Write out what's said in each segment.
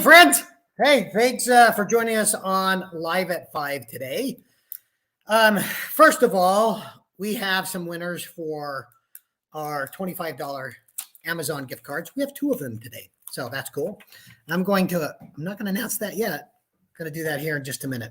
friends. Hey, thanks for joining us on Live at 5 today. First of all, we have some winners for our $25 Amazon gift cards. We have 2 of them today, so that's cool. I'm not going to announce that yet. I'm going to do that here in just a minute.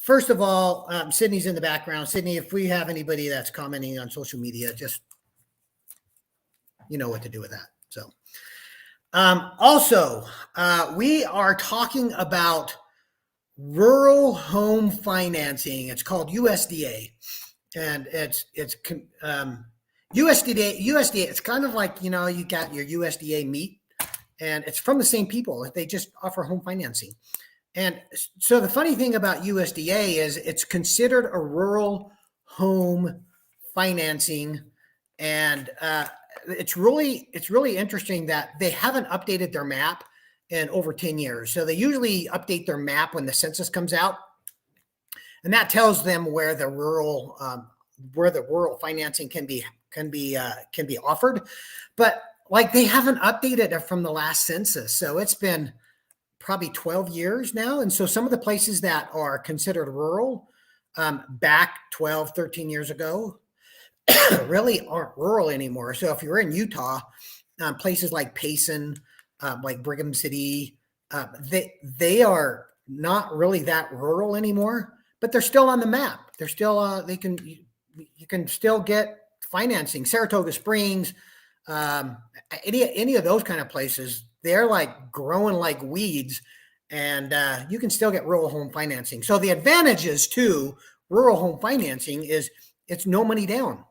First of all, Sydney's in the background. Sydney, if we have anybody that's commenting on social media, just you know what to do with that. So. Also, we are talking about rural home financing. It's called USDA, and it's USDA. It's kind of like, you got your USDA meat, and it's from the same people. They just offer home financing. And so the funny thing about USDA is it's considered a rural home financing, and it's really interesting that they haven't updated their map in over 10 years. So they usually update their map when the census comes out, and that tells them where the rural financing can be offered. But like, they haven't updated it from the last census, so it's been probably 12 years now. And so some of the places that are considered rural back 12, 13 years ago really aren't rural anymore. So if you're in Utah, places like Payson, like Brigham City, they are not really that rural anymore, but they're still on the map. They're still you can still get financing. Saratoga Springs, any of those kind of places, they're like growing like weeds, and you can still get rural home financing. So the advantages to rural home financing is it's no money down.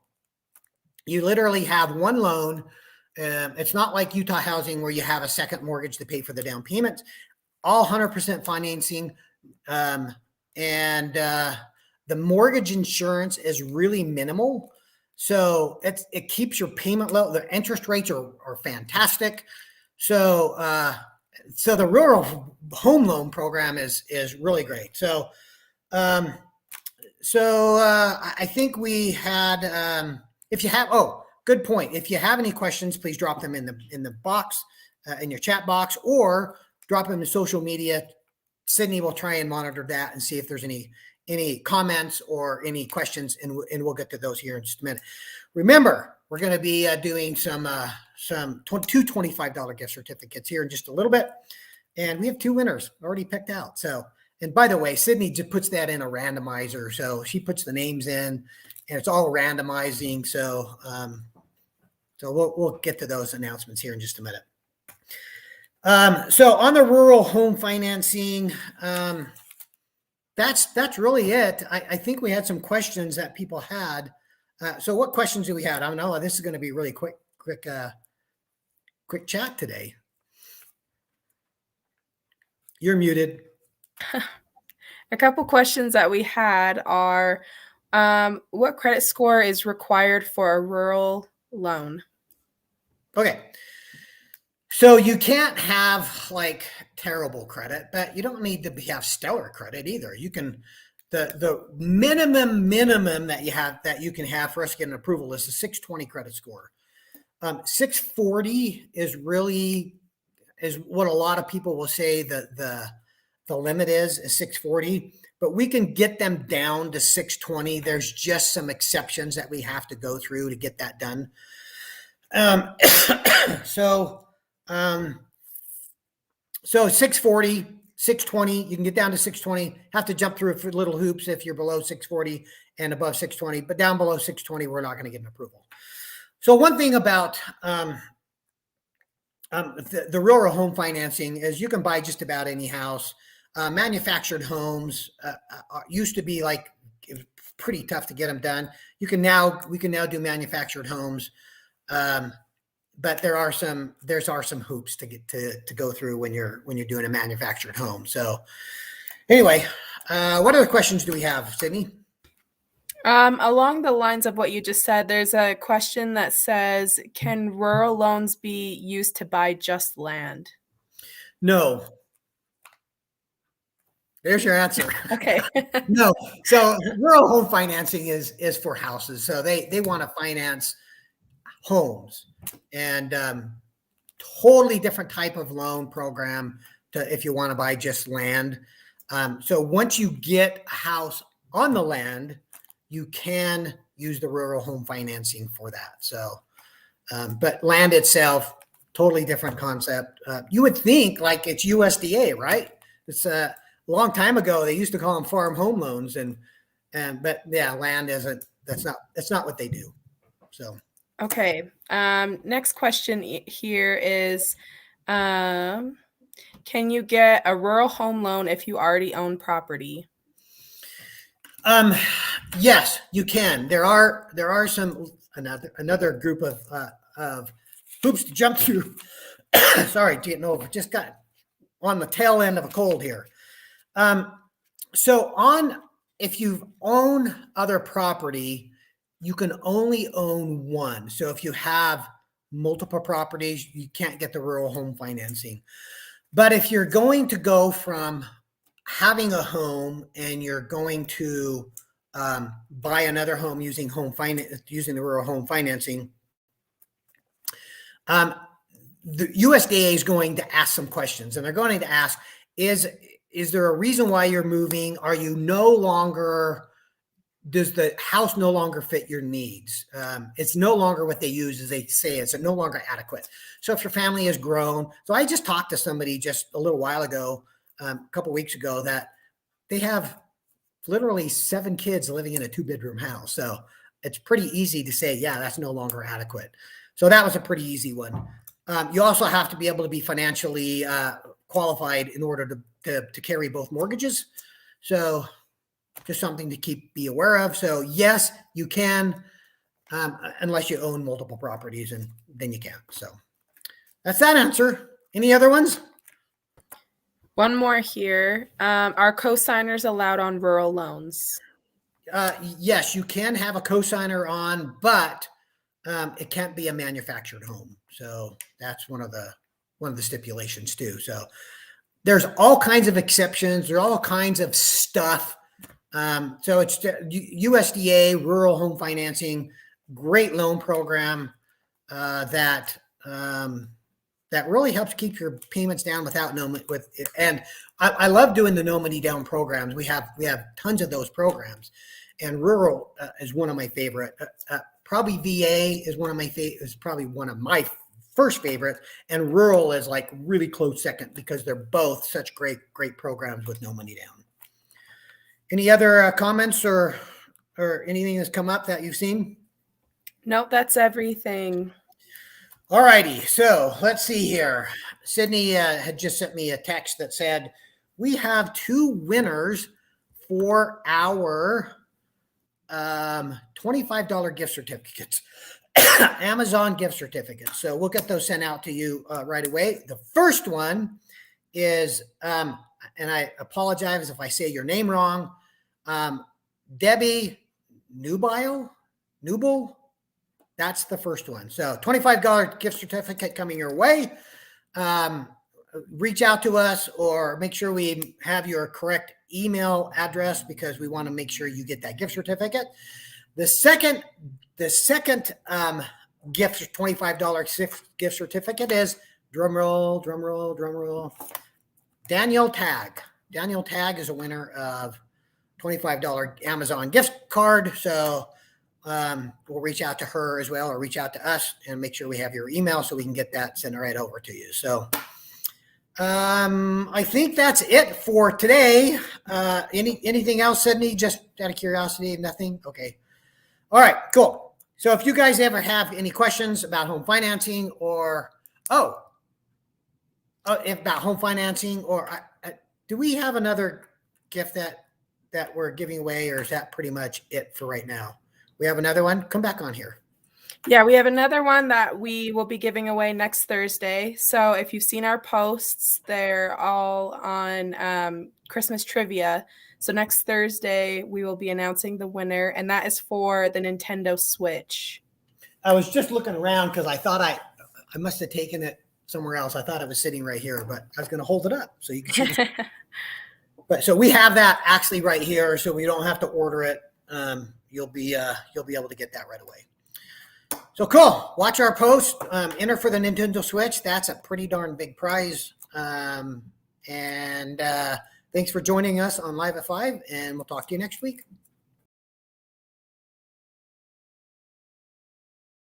You literally have one loan. It's not like Utah housing where you have a second mortgage to pay for the down payments. All 100% financing. And the mortgage insurance is really minimal. So it keeps your payment low. The interest rates are fantastic. So the rural home loan program is really great. So I think we had, if you have, good point. If you have any questions, please drop them in the box, in your chat box, or drop them in social media. Sydney will try and monitor that and see if there's any comments or any questions, and we'll get to those here in just a minute. Remember, we're going to be doing two $25 gift certificates here in just a little bit, and we have 2 winners already picked out. So, and by the way, Sydney just puts that in a randomizer, so she puts the names in, and it's all randomizing. So, we'll get to those announcements here in just a minute. So on the rural home financing, that's really it. I think we had some questions that people had. So what questions do we have? I don't know. This is going to be really quick chat today. You're muted. A couple questions that we had are, what credit score is required for a rural loan? Okay. So you can't have like terrible credit, but you don't need to have stellar credit either. You can, the minimum that you can have for us to get an approval is a 620 credit score. 640 is what a lot of people will say the limit is 640, but we can get them down to 620. There's just some exceptions that we have to go through to get that done. So 640, 620, you can get down to 620, have to jump through little hoops if you're below 640 and above 620, but down below 620, we're not going to get an approval. So one thing about the rural home financing is you can buy just about any house. Manufactured homes used to be like, it was pretty tough to get them done. We can now do manufactured homes. But there are some hoops to get to go through when you're doing a manufactured home. So anyway, what other questions do we have, Sydney? Along the lines of what you just said, there's a question that says, can rural loans be used to buy just land? No. There's your answer. Okay. No. So rural home financing is for houses. So they want to finance homes, and totally different type of loan program to if you want to buy just land. So once you get a house on the land, you can use the rural home financing for that. So, but land itself, totally different concept. You would think like it's USDA, right? It's a long time ago. They used to call them farm home loans, but yeah, land isn't. That's not what they do. So. Okay. Next question here is, can you get a rural home loan if you already own property? Yes, you can. There are some another group of hoops to jump through. Sorry, getting over. Just got on the tail end of a cold here. So if you own other property, you can only own one. So if you have multiple properties, you can't get the rural home financing. But if you're going to go from having a home and you're going to buy another home using the rural home financing, the USDA is going to ask some questions, and they're going to ask: Is there a reason why you're moving? Are you no longer? Does the house no longer fit your needs? It's no longer what they use, as they say. It's no longer adequate. So if your family has grown, so I just talked to somebody just a little while ago, a couple of weeks ago, that they have literally 7 kids living in a 2-bedroom house. So it's pretty easy to say, yeah, that's no longer adequate. So that was a pretty easy one. You also have to be able to be financially qualified in order to carry both mortgages. So just something to be aware of. So yes, you can, unless you own multiple properties, and then you can't. So that's that answer. Any other ones? One more here. Are cosigners allowed on rural loans? Yes, you can have a cosigner on, but it can't be a manufactured home. So that's one of the stipulations too. So there's all kinds of exceptions. There's all kinds of stuff. So it's USDA rural home financing, great loan program that really helps keep your payments down and I love doing the no money down programs. We have tons of those programs, and rural is one of my favorite. Probably VA is probably one of my first favorites, and rural is like really close second because they're both such great programs with no money down. Any other comments or anything that's come up that you've seen? Nope, that's everything. All righty. So let's see here. Sydney had just sent me a text that said, we have 2 winners for our $25 gift certificates, Amazon gift certificates. So we'll get those sent out to you right away. The first one is, and I apologize if I say your name wrong, Debbie Nubile. That's the first one. So $25 gift certificate coming your way. Reach out to us or make sure we have your correct email address because we want to make sure you get that gift certificate. The second gift, $25 gift certificate is drum roll. Danielle Tag. Danielle Tag is a winner of $25 Amazon gift card. So we'll reach out to her as well, or reach out to us and make sure we have your email so we can get that sent right over to you. So I think that's it for today. Anything else, Sydney? Just out of curiosity, nothing? Okay. All right, cool. So if you guys ever have any questions about home financing or, about home financing, or do we have another gift that we're giving away, or is that pretty much it for right now? We have another one. Come back on here. Yeah, we have another one that we will be giving away next Thursday. So if you've seen our posts, they're all on Christmas trivia. So next Thursday, we will be announcing the winner, and that is for the Nintendo Switch. I was just looking around because I thought I must have taken it somewhere else. I thought it was sitting right here, but I was going to hold it up so you can see. But so we have that actually right here, so we don't have to order it. You'll be able to get that right away. So cool. Watch our post. Enter for the Nintendo Switch. That's a pretty darn big prize. And thanks for joining us on Live at 5, and we'll talk to you next week.